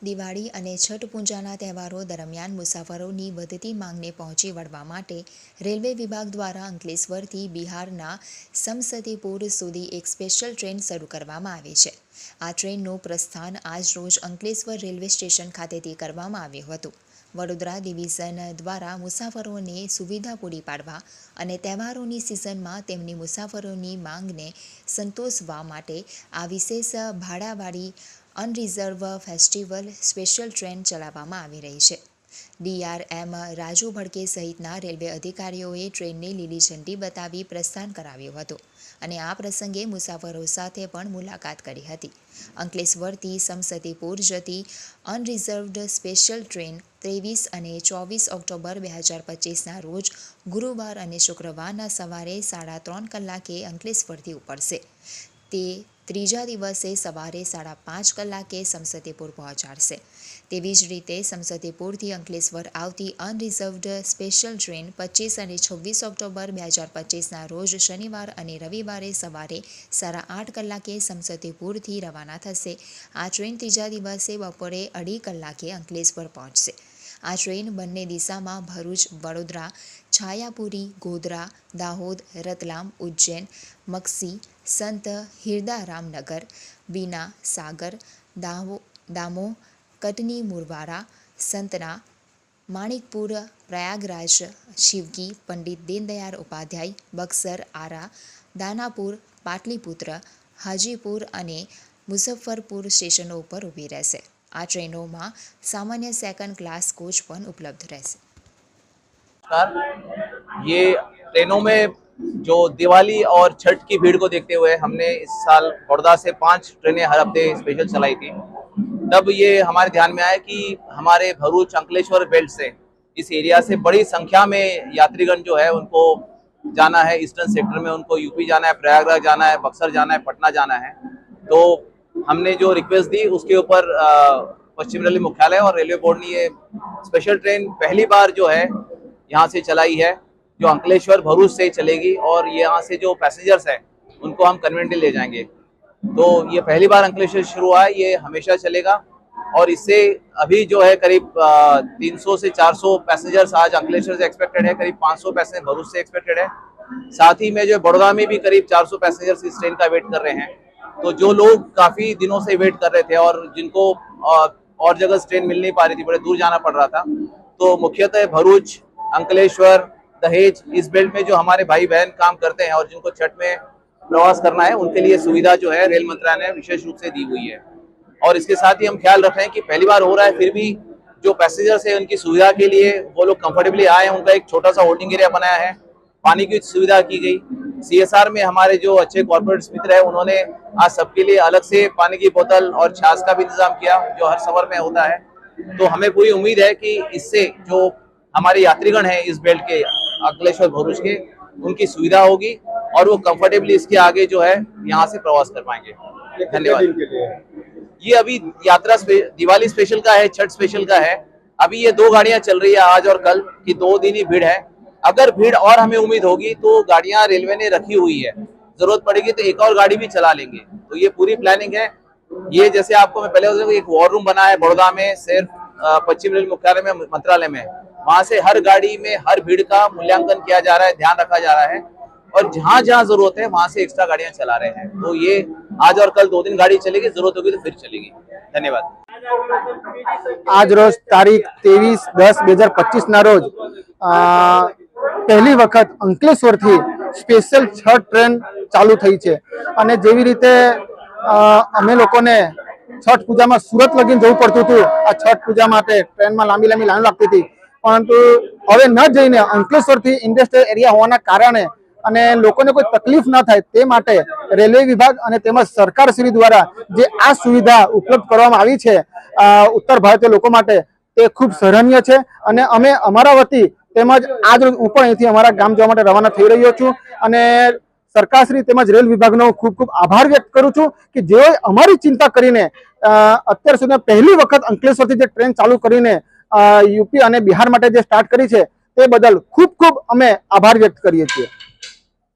દિવાળી અને છઠ પૂજાના તહેવારો દરમિયાન મુસાફરોની વધતી માંગને પહોંચી વળવા માટે રેલવે વિભાગ દ્વારા અંકલેશ્વરથી બિહારના સમસતીપુર સુધી એક સ્પેશિયલ ટ્રેન શરૂ કરવામાં આવી છે। આ ટ્રેનનું પ્રસ્થાન આજરોજ અંકલેશ્વર રેલવે સ્ટેશન ખાતેથી કરવામાં આવ્યું હતું। વડોદરા ડિવિઝન દ્વારા મુસાફરોને સુવિધા પૂરી પાડવા અને તહેવારોની સિઝનમાં તેમની મુસાફરોની માંગને સંતોષવા માટે આ વિશેષ ભાડાવાળી અનરિઝર્વ ફેસ્ટિવલ સ્પેશિયલ ટ્રેન ચલાવવામાં આવી રહી છે। DRM રાજુ ભડકે સહિતના રેલવે અધિકારીઓએ ટ્રેનને લીલી ઝંડી બતાવી પ્રસ્થાન કરાવ્યું હતું અને આ પ્રસંગે મુસાફરો સાથે પણ મુલાકાત કરી હતી। અંકલેશ્વરથી સમસતીપુર જતી અનરિઝર્વડ સ્પેશિયલ ટ્રેન 23 અને 24 ઓક્ટોબર 2025ના રોજ ગુરુવાર અને શુક્રવારના સવારે 3:30 કલાકે અંકલેશ્વરથી ઉપડશે। તે ત્રીજા દિવસે સવારે 5:30 કલાકે સમસતીપુર પહોંચાડશે। તેવી જ રીતે સમસતીપુરથી અંકલેશ્વર આવતી અનરિઝર્વડ સ્પેશિયલ ટ્રેન 25 અને 26 ઓક્ટોબર 2025ના રોજ શનિવાર અને રવિવારે સવારે 8:30 કલાકે સમસતીપુરથી રવાના થશે। આ ટ્રેન ત્રીજા દિવસે બપોરે 2:30 કલાકે અંકલેશ્વર પહોંચશે। આ ટ્રેન બંને દિશામાં ભરૂચ, વડોદરા, છાયાપુરી, ગોધરા, દાહોદ, રતલામ, ઉજ્જૈન, મક્ષી, સંત હિરદારામનગર, બીના, સાગર, દામોહ, કટની, મુરવારા, સંતના, માણિકપુર, પ્રયાગરાજ, શિવકી, પંડિત દીનદયાળ ઉપાધ્યાય, બક્સર, આરા, દાનાપુર, પાટલીપુત્ર, હાજીપુર અને મુઝફ્ફરપુર સ્ટેશનો ઉપર ઊભી રહેશે। આ ટ્રેનોમાં सामान्य सेकंड क्लास कोच પણ ઉપલબ્ધ રહેશે। ये ट्रेनों में जो दिवाली और छठ की भीड़ को देखते हुए हमने इस साल बड़ौदा से 5 ट्रेनें हर हफ्ते स्पेशल चलाई थी। तब ये हमारे ध्यान में आया कि हमारे भरूच अंकलेश्वर बेल्ट से इस एरिया से बड़ी संख्या में यात्रीगण जो है उनको जाना है। ईस्टर्न सेक्टर में उनको यूपी जाना है, प्रयागराज जाना है, बक्सर जाना है, पटना जाना है। तो हमने जो रिक्वेस्ट दी उसके ऊपर पश्चिम रेलवे मुख्यालय और रेलवे बोर्ड ने ये स्पेशल ट्रेन पहली बार जो है यहाँ से चलाई है, जो अंकलेश्वर भरूच से चलेगी और यहाँ से जो पैसेंजर्स हैं उनको हम कन्वेंटली ले जाएंगे। तो ये पहली बार अंकलेश्वर शुरू हुआ है, ये हमेशा चलेगा और इससे अभी जो है करीब 300 से 400 पैसेंजर्स आज अंकलेश्वर से एक्सपेक्टेड है, करीब 500 पैसेंजर भरूच से एक्सपेक्टेड है। साथ ही में जो बड़ौदा में भी करीब 400 पैसेंजर्स इस ट्रेन का वेट कर रहे हैं। तो जो लोग काफ़ी दिनों से वेट कर रहे थे और जिनको और जगह ट्रेन मिल नहीं पा रही थी, बड़े दूर जाना पड़ रहा था, तो मुख्यतः भरूच, अंकलेश्वर, दहेज इस बेल्ट में जो हमारे भाई बहन काम करते हैं और जिनको छठ में प्रवास करना है उनके लिए सुविधा जो है रेल मंत्रालय ने विशेष रूप से दी हुई है। और इसके साथ ही हम ख्याल रख रहे हैं कि पहली बार हो रहा है, फिर भी जो पैसेंजर्स है उनकी सुविधा के लिए वो लोग कंफर्टेबली आए, उनका एक छोटा सा होल्डिंग एरिया बनाया है, पानी की सुविधा की गई। CSR में हमारे जो अच्छे कॉर्पोरेट मित्र है उन्होंने आज सबके लिए अलग से पानी की बोतल और छाछ का भी इंतजाम किया, जो हर सफर में होता है। तो हमें पूरी उम्मीद है कि इससे जो हमारे यात्रीगण हैं इस बेल्ट के अंकलेश्वर भरूच के, उनकी सुविधा होगी और वो कंफर्टेबली इसके आगे जो है यहाँ से प्रवास कर पाएंगे। धन्यवाद। ये अभी यात्रा दिवाली स्पेशल का है, छठ स्पेशल का है। अभी ये 2 गाड़ियां चल रही है आज और कल की, 2 दिन ही भीड़ है। अगर भीड़ और हमें उम्मीद होगी तो गाड़ियां रेलवे ने रखी हुई है, जरूरत पड़ेगी तो एक और गाड़ी भी चला लेंगे। तो ये पूरी प्लानिंग है। ये जैसे आपको मैं पहले एक वॉर रूम बना है बड़ौदा में, सिर्फ पश्चिम रेल मुख्यालय में, मंत्रालय में, वहां से हर गाड़ी में हर भीड़ का मूल्यांकन किया जा रहा है, ध्यान रखा जा रहा है और जहां जहां जरूरत है वहां से एक्स्ट्रा गाड़ियां चला रहे हैं। तो ये आज और कल 2 दिन गाड़ी चलेगी, जरूरत होगी तो फिर चलेगी। धन्यवाद। आज रोज तारीख 23/10/2025 ना रोज पहली वखत अंकलेश्वर थी स्पेशल छठ ट्रेन चालू थई छे અને જેવી રીતે અમે લોકોને છઠ પૂજામાં સુરત લગીને જવું પડતું હતું। આ છઠ પૂજા માટે ટ્રેનમાં લાંબી લાંબી લાઈન લાગતી હતી, પરંતુ હવે ન જઈને અંકલેશ્વરથી ઇન્ડસ્ટ્રીયલ એરિયા હોવાના કારણે અને લોકોને કોઈ તકલીફ ન થાય તે માટે રેલવે વિભાગ અને તેમજ સરકારશ્રી દ્વારા જે આ સુવિધા ઉપલબ્ધ કરવામાં આવી છે ઉત્તર ભારતીય લોકો માટે તે ખૂબ સરાહનીય છે અને અમે અમારા વતી તેમજ આજ રોજ હું પણ અહીંથી અમારા ગામ જવા માટે રવાના થઈ રહ્યો છું અને સરકારશ્રી તેમજ રેલ વિભાગનો ખૂબ ખૂબ આભાર વ્યક્ત કરું છું કે જેઓએ અમારી ચિંતા કરીને અત્યાર સુધી પહેલી વખત અંકલેશ્વરથી જે ટ્રેન ચાલુ કરીને યુપી અને બિહાર માટે જે સ્ટાર્ટ કરી છે તે બદલ ખૂબ ખૂબ અમે આભાર વ્યક્ત કરીએ છીએ।